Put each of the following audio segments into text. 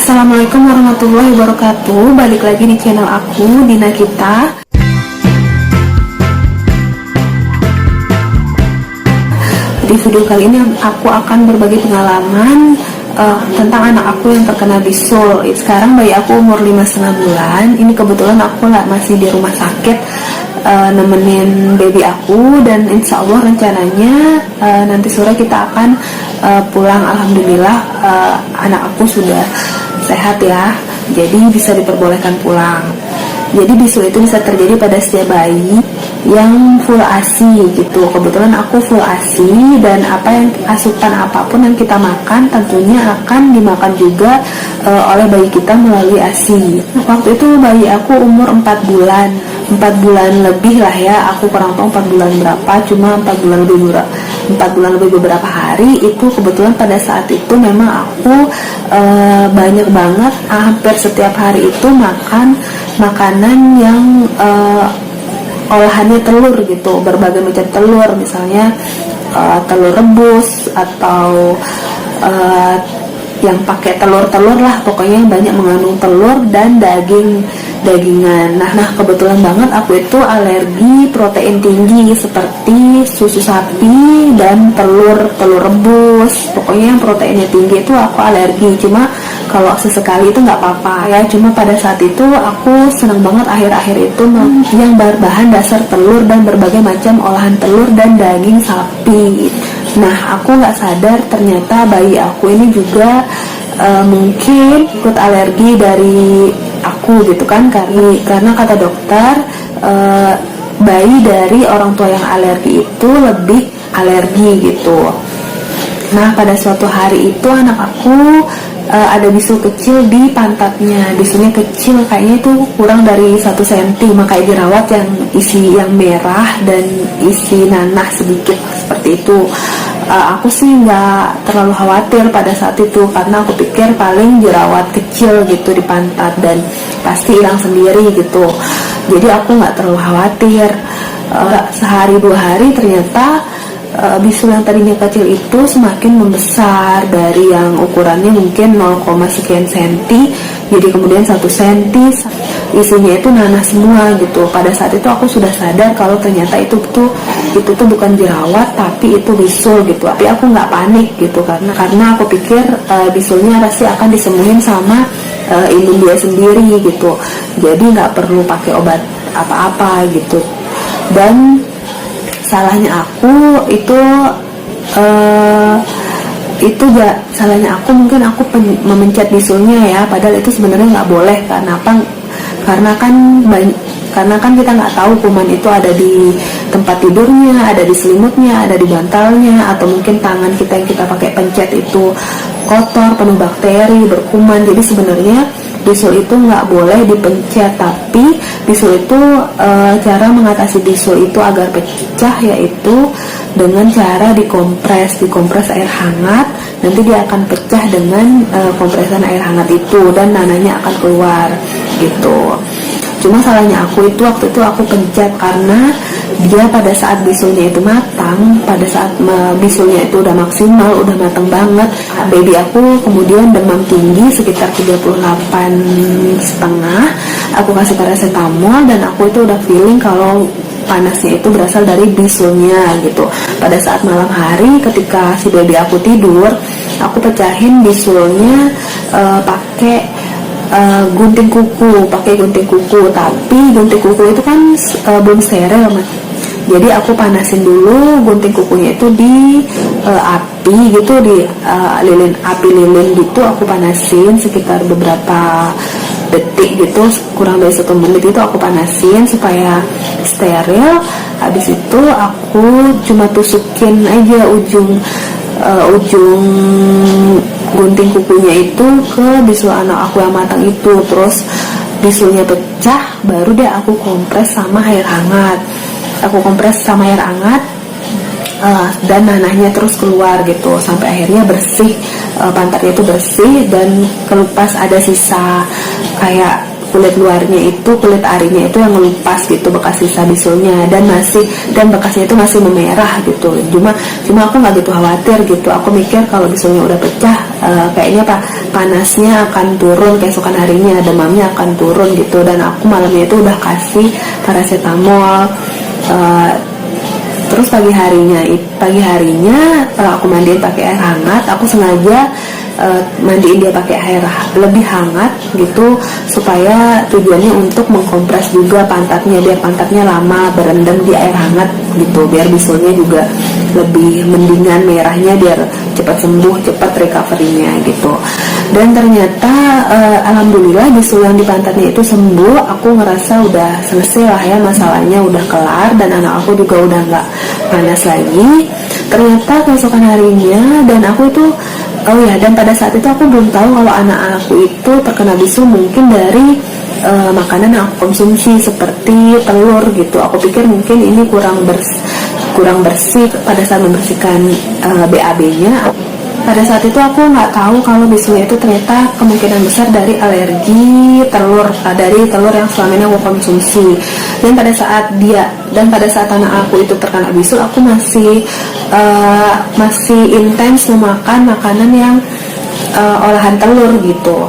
Assalamualaikum warahmatullahi wabarakatuh. Balik lagi di channel aku, Dina Kita. Di video kali ini aku akan berbagi pengalaman tentang anak aku yang terkena bisul. Sekarang bayi aku umur 5,5 bulan. Ini kebetulan aku masih di rumah sakit nemenin baby aku, dan insya Allah rencananya nanti sore kita akan pulang. Alhamdulillah anak aku sudah sehat ya, jadi bisa diperbolehkan pulang. Jadi bisul itu bisa terjadi pada setiap bayi yang full ASI gitu. Kebetulan aku full ASI, dan asupan apapun yang kita makan tentunya akan dimakan juga oleh bayi kita melalui ASI. Waktu itu bayi aku umur 4 bulan lebih lah ya, aku kurang tahu 4 bulan berapa, cuma 4 bulan lebih beberapa hari. Itu kebetulan pada saat itu memang aku banyak banget, hampir setiap hari itu makan makanan yang olahannya telur gitu, berbagai macam telur, misalnya telur rebus atau yang pakai telur lah, pokoknya yang banyak mengandung telur dan dagingan. Nah kebetulan banget aku itu alergi protein tinggi seperti susu sapi dan telur rebus. Pokoknya yang proteinnya tinggi itu aku alergi. Cuma kalau sesekali itu nggak apa-apa ya. Cuma pada saat itu aku senang banget akhir-akhir itu yang berbahan dasar telur dan berbagai macam olahan telur dan daging sapi. Nah aku nggak sadar ternyata bayi aku ini juga mungkin ikut alergi dari aku gitu kan, karena kata dokter bayi dari orang tua yang alergi itu lebih alergi gitu. Nah pada suatu hari itu anak aku ada bisul kecil di pantatnya. Bisulnya kecil, kayaknya itu kurang dari 1 cm, makanya dirawat, yang isi yang merah dan isi nanah sedikit seperti itu. Aku sih nggak terlalu khawatir pada saat itu, karena aku pikir paling jerawat kecil gitu di pantat dan pasti hilang sendiri gitu. Jadi aku nggak terlalu khawatir. Sehari 2 hari ternyata bisul yang tadinya kecil itu semakin membesar, dari yang ukurannya mungkin 0, sekian senti jadi kemudian 1 senti. Isinya itu nanah semua gitu. Pada saat itu aku sudah sadar kalau ternyata itu tuh bukan jerawat, tapi itu bisul gitu. Tapi aku nggak panik gitu, karena aku pikir bisulnya pasti akan disembuhin sama imun dia sendiri gitu. Jadi nggak perlu pakai obat apa-apa gitu. Dan salahnya aku salahnya aku mungkin aku memencet bisulnya ya, padahal itu sebenarnya nggak boleh. Karena kan kita nggak tahu kuman itu ada di tempat tidurnya, ada di selimutnya, ada di bantalnya, atau mungkin tangan kita yang kita pakai pencet itu kotor, penuh bakteri, berkuman. Jadi sebenarnya bisul itu nggak boleh dipencet. Tapi bisul itu cara mengatasi bisul itu agar pecah yaitu dengan cara dikompres air hangat. Nanti dia akan pecah dengan kompresan air hangat itu, dan nananya akan keluar gitu. Cuma salahnya aku itu waktu itu aku pencet, karena dia pada saat bisulnya itu matang, pada saat bisulnya itu udah maksimal, udah matang banget, baby aku kemudian demam tinggi sekitar 38,5. Aku kasih paracetamol, dan aku itu udah feeling kalau panasnya itu berasal dari bisulnya gitu. Pada saat malam hari ketika si baby aku tidur, aku pecahin bisulnya pakai gunting kuku. Tapi gunting kuku itu kan belum steril, jadi aku panasin dulu gunting kukunya itu di api gitu, di api lilin gitu. Aku panasin sekitar beberapa detik gitu, kurang dari 1 menit itu aku panasin supaya steril. Habis itu aku cuma tusukin aja ujung gunting kukunya itu ke bisul anak aku yang matang itu. Terus bisulnya pecah, baru deh aku kompres sama air hangat. Dan nanahnya terus keluar gitu, sampai akhirnya bersih, pantatnya itu bersih, dan kelupas ada sisa kayak kulit luarnya itu, kulit arinya itu yang ngelupas gitu, bekas sisa bisulnya, dan bekasnya itu masih memerah gitu. Cuma aku nggak gitu khawatir gitu. Aku mikir kalau bisulnya udah pecah, kayaknya panasnya akan turun keesokan harinya, demamnya akan turun gitu. Dan aku malamnya itu udah kasih paracetamol. Terus pagi harinya kalau aku mandiin pakai air hangat, aku sengaja mandiin dia pakai air lebih hangat gitu, supaya tujuannya untuk mengkompres juga pantatnya, biar pantatnya lama berendam di air hangat gitu, biar bisulnya juga lebih mendingan merahnya, biar cepat sembuh, cepat recovery-nya gitu. Dan ternyata alhamdulillah bisul yang di pantatnya itu sembuh. Aku ngerasa udah selesai lah ya masalahnya, udah kelar, dan anak aku juga udah nggak panas lagi. Ternyata keesokan harinya, dan aku itu dan pada saat itu aku belum tahu kalau anak aku itu terkena bisul mungkin dari makanan yang aku konsumsi seperti telur gitu. Aku pikir mungkin ini kurang bersih pada saat membersihkan BAB-nya. Pada saat itu aku nggak tahu kalau bisulnya itu ternyata kemungkinan besar dari alergi telur, dari telur yang selama ini aku konsumsi. Dan pada saat anak aku itu terkena bisul, aku masih intens memakan makanan yang olahan telur gitu.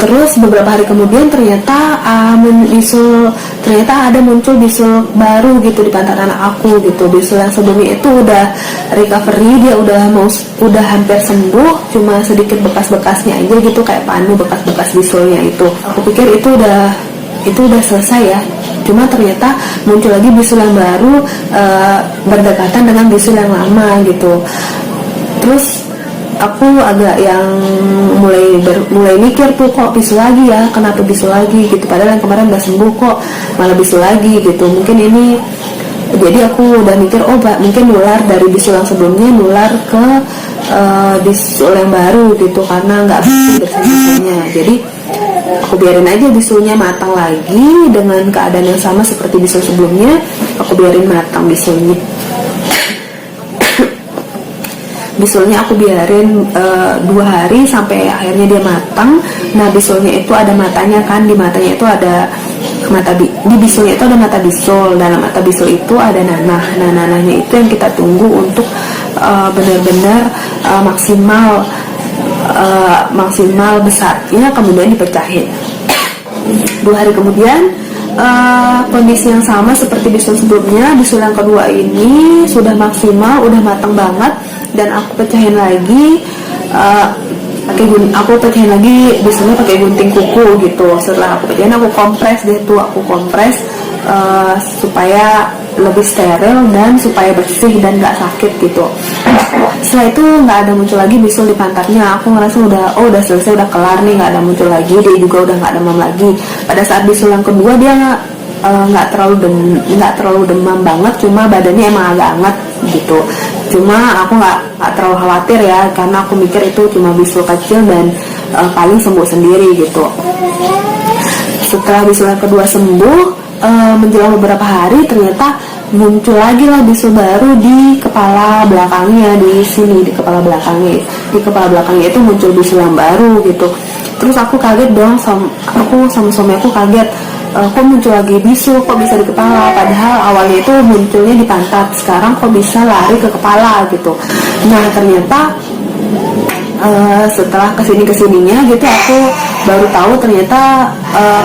Terus beberapa hari kemudian ternyata ada muncul bisul baru gitu di pantat anak aku gitu. Bisul yang sebelumnya itu udah recovery, dia udah hampir sembuh, cuma sedikit bekas-bekasnya aja gitu, kayak panu bekas-bekas bisulnya itu. Aku pikir itu udah selesai ya. Cuma ternyata muncul lagi bisul yang baru berdekatan dengan bisul yang lama gitu. Terus aku agak yang mulai mikir tuh, kok bisul lagi ya, kenapa bisul lagi gitu, padahal yang kemarin udah sembuh kok malah bisul lagi gitu. Mungkin ini, jadi aku udah mikir mungkin nular dari bisul yang sebelumnya, nular ke bisul yang baru gitu, karena nggak bersih bisulnya. Jadi aku biarin aja bisulnya matang lagi dengan keadaan yang sama seperti bisul sebelumnya. Aku biarin matang bisulnya. Bisulnya aku biarin 2 hari sampai akhirnya dia matang. Nah bisulnya itu ada matanya kan, di matanya itu ada di bisulnya itu ada mata bisul. Dalam mata bisul itu ada nanah. Nah nanahnya itu yang kita tunggu untuk benar-benar maksimal besarnya, kemudian dipecahin. 2 hari kemudian kondisi yang sama seperti bisul sebelumnya. Bisul yang kedua ini sudah maksimal, udah matang banget, dan aku pecahin lagi bisulnya pakai gunting kuku gitu. Setelah aku pecahin, aku kompres supaya lebih steril dan supaya bersih dan nggak sakit gitu. Setelah itu nggak ada muncul lagi bisul di pantatnya. Aku ngerasa udah selesai, udah kelar nih, nggak ada muncul lagi. Dia juga udah nggak demam lagi. Pada saat bisul yang kedua dia nggak terlalu demam banget, cuma badannya emang agak hangat gitu. Cuma aku nggak terlalu khawatir ya, karena aku mikir itu cuma bisul kecil dan paling sembuh sendiri gitu. Setelah bisul yang kedua sembuh, menjelang beberapa hari ternyata muncul lagi lah bisul baru di kepala belakangnya, di kepala belakangnya itu muncul bisul yang baru gitu. Terus aku kaget dong, aku sama suami aku kaget, kok muncul lagi bisul, kok bisa di kepala, padahal awalnya itu munculnya di pantat, sekarang kok bisa lari ke kepala gitu. Nah ternyata setelah kesininya gitu, aku baru tahu ternyata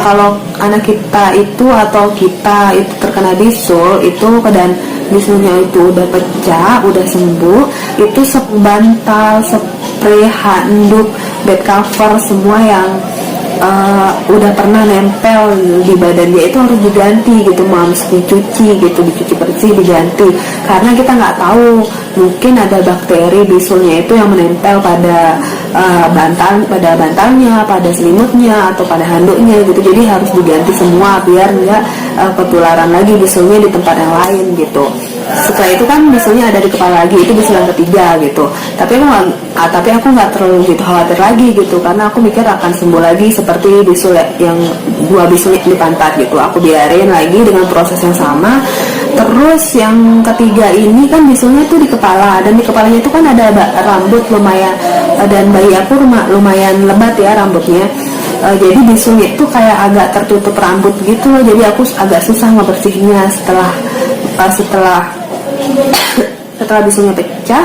kalau anak kita itu atau kita itu terkena bisul itu, dan bisulnya itu udah pecah, udah sembuh, itu bantal, spray, handuk, bed cover, semua yang udah pernah nempel di badannya itu harus diganti gitu, mams, dicuci bersih, diganti, karena kita nggak tahu, mungkin ada bakteri bisulnya itu yang menempel pada bantalnya, pada selimutnya, atau pada handuknya gitu. Jadi harus diganti semua biar nggak ketularan lagi bisulnya di tempat yang lain gitu. Setelah itu kan bisulnya ada di kepala lagi, itu bisul yang ketiga gitu. Tapi aku nggak terlalu gitu khawatir lagi gitu, karena aku mikir akan sembuh lagi seperti bisul yang 2 bisul di pantat gitu. Aku biarin lagi dengan proses yang sama. Terus yang ketiga ini kan bisulnya tuh di kepala, dan di kepalanya itu kan ada rambut lumayan, dan bayi aku lumayan lebat ya rambutnya. jadi bisulnya itu kayak agak tertutup rambut gitu loh, jadi aku agak susah ngebersihinnya setelah setelah bisulnya pecah,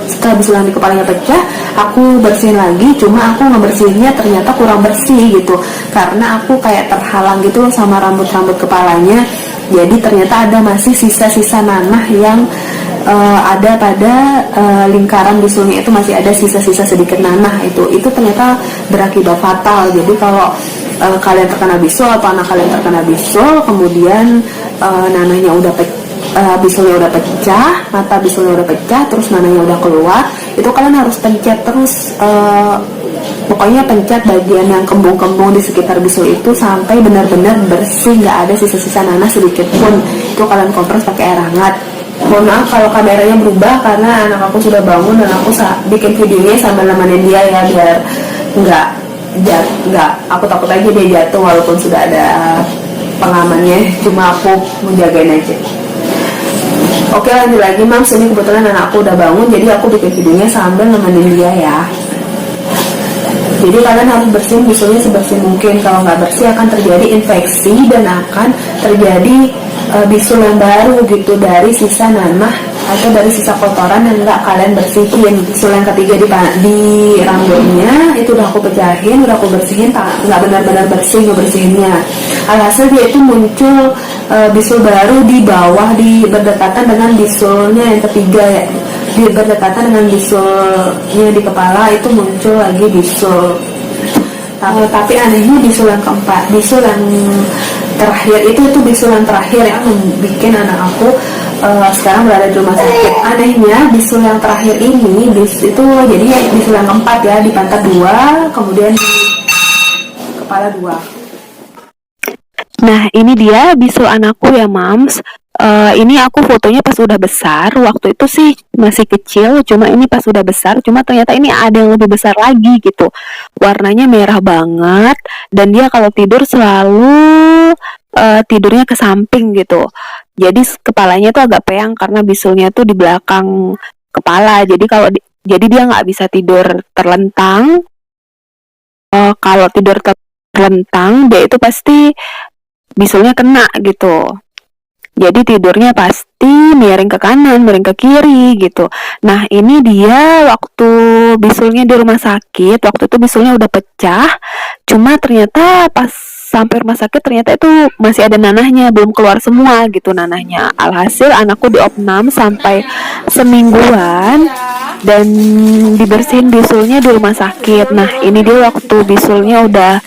setelah bisul yang di kepalanya pecah, aku bersihin lagi. Cuma aku ngebersihinnya ternyata kurang bersih gitu, karena aku kayak terhalang gitu loh sama rambut-rambut kepalanya. Jadi ternyata ada masih sisa-sisa nanah yang ada pada lingkaran bisulnya, itu masih ada sisa-sisa sedikit nanah. Itu ternyata berakibat fatal. Jadi kalau kalian terkena bisul atau anak kalian terkena bisul, kemudian nanahnya udah bisulnya udah pecah, mata bisulnya udah pecah, terus nanahnya udah keluar, itu kalian harus pencet terus, pokoknya pencet bagian yang kembung-kembung di sekitar bisul itu sampai benar-benar bersih, nggak ada sisa-sisa nanah sedikit pun. Itu kalian kompres pakai air hangat. Mohon maaf kalau kameranya berubah karena anak aku sudah bangun dan aku bikin videonya sambil nemenin dia ya, biar nggak aku takut aja dia jatuh walaupun sudah ada pengamannya, cuma aku menjagain aja. Oke, lanjut lagi Mams, ini kebetulan anak aku udah bangun, jadi aku bikin videonya sambil nemenin dia ya. Jadi kalian harus bersihin bisulnya sebersih mungkin. Kalau nggak bersih akan terjadi infeksi dan akan terjadi bisul yang baru gitu dari sisa nanah atau dari sisa kotoran yang nggak kalian bersihin. Bisul yang ketiga di rambutnya itu udah aku pecahin, udah aku bersihin, nggak benar-benar bersih ngebersihinnya. Alhasil dia itu muncul bisul baru di bawah, berdekatan dengan bisulnya yang ketiga ya. Berdekatan dengan bisulnya di kepala itu muncul lagi bisul. Tapi anehnya bisul yang keempat, bisul yang terakhir itu bisul yang terakhir yang bikin anak aku sekarang berada di rumah sakit. Anehnya bisul yang terakhir ini itu jadi bisul yang keempat ya, di pantat 2, kemudian di kepala 2. Nah ini dia bisul anakku ya Mams. Ini aku fotonya pas udah besar. Waktu itu sih masih kecil, cuma ini pas udah besar. Cuma ternyata ini ada yang lebih besar lagi gitu. Warnanya merah banget, dan dia kalau tidur selalu tidurnya ke samping gitu. Jadi kepalanya tuh agak peyang karena bisulnya tuh di belakang kepala. Jadi dia nggak bisa tidur terlentang. Kalau tidur terlentang, dia itu pasti bisulnya kena gitu. Jadi tidurnya pasti miring ke kanan, miring ke kiri gitu. Nah ini dia waktu bisulnya di rumah sakit, waktu itu bisulnya udah pecah. Cuma ternyata pas sampai rumah sakit ternyata itu masih ada nanahnya, belum keluar semua gitu nanahnya. Alhasil anakku diopnam sampai semingguan dan dibersihin bisulnya di rumah sakit. Nah ini dia waktu bisulnya udah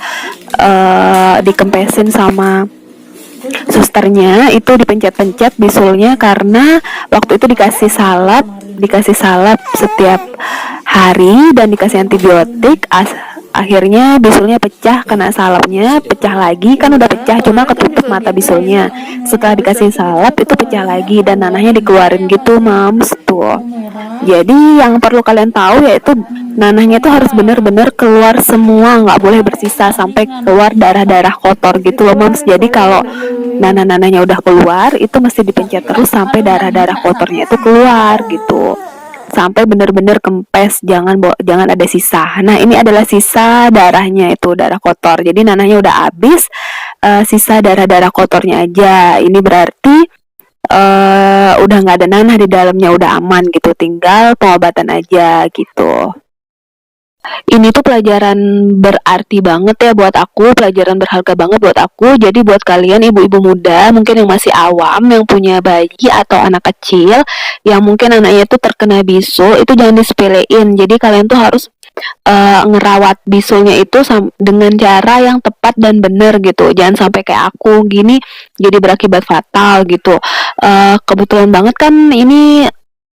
dikempesin sama susternya, itu dipencet-pencet bisulnya karena waktu itu dikasih salep setiap hari dan dikasih antibiotik. Akhirnya bisulnya pecah, kena salepnya pecah lagi, kan udah pecah cuma ketutup mata bisulnya. Setelah dikasih salep itu pecah lagi dan nanahnya dikeluarin gitu Mams tuh. Jadi yang perlu kalian tahu yaitu nanahnya itu harus benar-benar keluar semua, nggak boleh bersisa sampai keluar darah-darah kotor gitu loh Mams. Jadi kalau nanah-nanahnya udah keluar itu mesti dipencet terus sampai darah-darah kotornya itu keluar gitu, sampai benar-benar kempes, jangan ada sisa. Nah ini adalah sisa darahnya, itu darah kotor. Jadi nanahnya udah habis, sisa darah-darah kotornya aja. Ini berarti udah nggak ada nanah di dalamnya, udah aman gitu, tinggal pengobatan aja gitu. Ini tuh pelajaran berarti banget ya buat aku, pelajaran berharga banget buat aku. Jadi buat kalian ibu-ibu muda mungkin yang masih awam, yang punya bayi atau anak kecil yang mungkin anaknya tuh terkena bisul, itu jangan disepelein. Jadi kalian tuh harus ngerawat bisulnya itu dengan cara yang tepat dan benar gitu. Jangan sampai kayak aku gini jadi berakibat fatal gitu. Kebetulan banget kan ini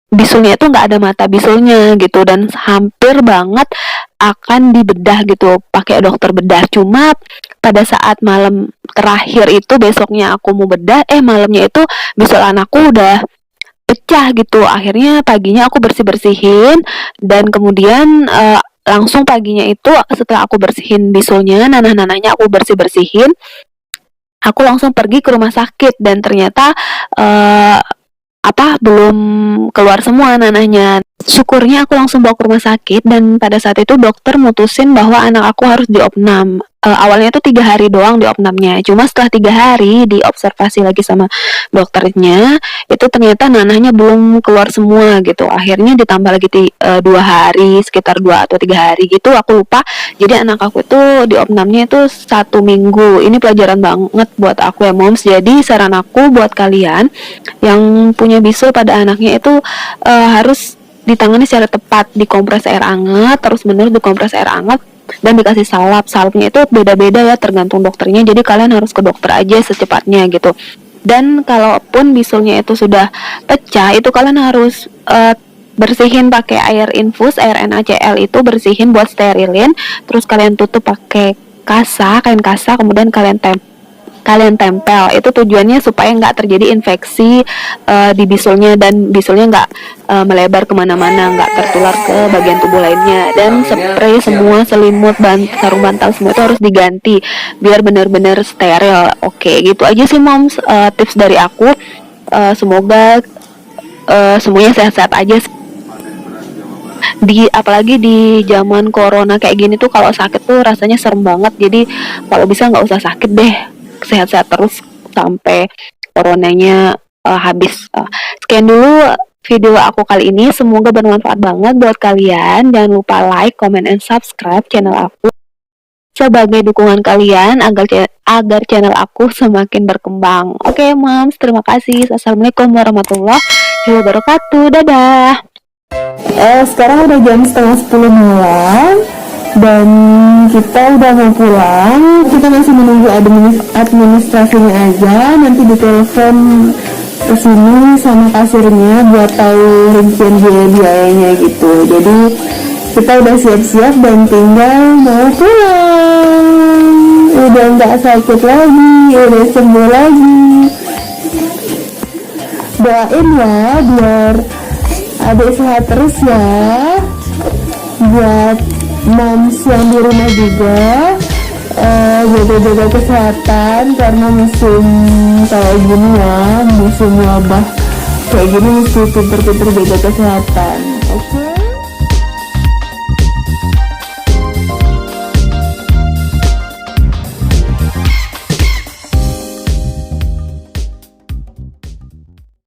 bisulnya itu nggak ada mata bisulnya gitu, dan hampir banget akan dibedah gitu pakai dokter bedah. Cuma pada saat malam terakhir itu, besoknya aku mau bedah, malamnya itu bisul anakku udah pecah gitu. Akhirnya paginya aku bersihin dan kemudian langsung paginya itu setelah aku bersihin bisulnya, nanah-nanahnya aku bersihin, aku langsung pergi ke rumah sakit dan ternyata belum keluar semua nanahnya. Syukurnya aku langsung bawa ke rumah sakit, dan pada saat itu dokter mutusin bahwa anak aku harus diopnam. Awalnya tuh 3 hari doang diopnamnya, cuma setelah 3 hari diobservasi lagi sama dokternya, itu ternyata nanahnya belum keluar semua gitu. Akhirnya ditambah lagi 2 hari, sekitar 2 atau 3 hari gitu, aku lupa. Jadi anak aku itu diopnamnya itu 1 minggu. Ini pelajaran banget buat aku ya moms. Jadi saran aku buat kalian yang punya bisul pada anaknya itu harus ditangani secara tepat, dikompres air hangat, terus menerus dikompres air hangat, dan dikasih salap. Salapnya itu beda-beda ya, tergantung dokternya, jadi kalian harus ke dokter aja secepatnya gitu. Dan kalaupun bisulnya itu sudah pecah, itu kalian harus bersihin pakai air infus, air NaCl itu bersihin buat sterilin, terus kalian tutup pakai kasa, kain kasa, kemudian kalian tempel. Itu tujuannya supaya nggak terjadi infeksi di bisulnya, dan bisulnya nggak melebar kemana-mana, nggak tertular ke bagian tubuh lainnya. Dan spray semua, selimut, sarung bantal, semua itu harus diganti biar benar-benar steril. Oke, gitu aja sih moms, tips dari aku. Semoga semuanya sehat-sehat aja. Apalagi di zaman corona kayak gini tuh, kalau sakit tuh rasanya serem banget. Jadi kalau bisa nggak usah sakit deh, sehat-sehat terus sampai coronanya habis. Sekian dulu video aku kali ini, semoga bermanfaat banget buat kalian. Jangan lupa like, comment, and subscribe channel aku sebagai dukungan kalian agar channel aku semakin berkembang. Oke moms, terima kasih. Assalamualaikum warahmatullahi wabarakatuh. Dadah. Sekarang udah jam setengah 10 malam dan kita udah mau pulang. Kita masih menunggu administrasinya aja. Nanti ditelepon ke sini sama kasirnya buat tahu rincian biayanya gitu. Jadi kita udah siap-siap dan tinggal mau pulang. Udah nggak sakit lagi, udah sembuh lagi. Doain ya biar adik sehat terus ya. Buat moms yang di rumah juga, jaga-jaga kesehatan karena musim kayak gini ya, musim wabah kayak gini, mesti pinter-pinter jaga kesehatan.